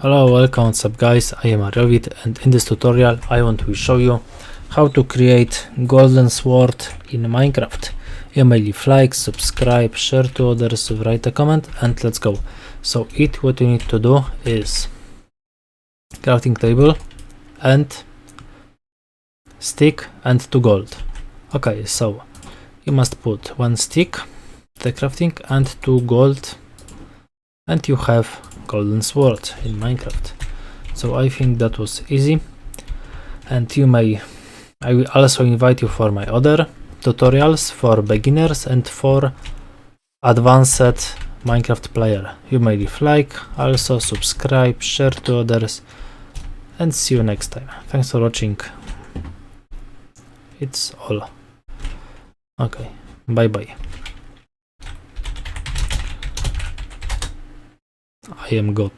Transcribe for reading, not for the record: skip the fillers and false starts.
Hello, welcome, what's up guys, I am Arjovit, and in this tutorial I want to show you how to create golden sword in Minecraft. You may leave like, subscribe, share to others, write a comment, and let's go. So what you need to do is crafting table and stick and 2 gold. Okay, so you must put 1 stick, the crafting, and 2 gold, and you have golden sword in Minecraft. So I think that was easy, and I will also invite you for my other tutorials for beginners and for advanced Minecraft player. You may leave like, also subscribe, share to others, and see you next time. Thanks for watching. It's all. Okay, bye bye. I am God.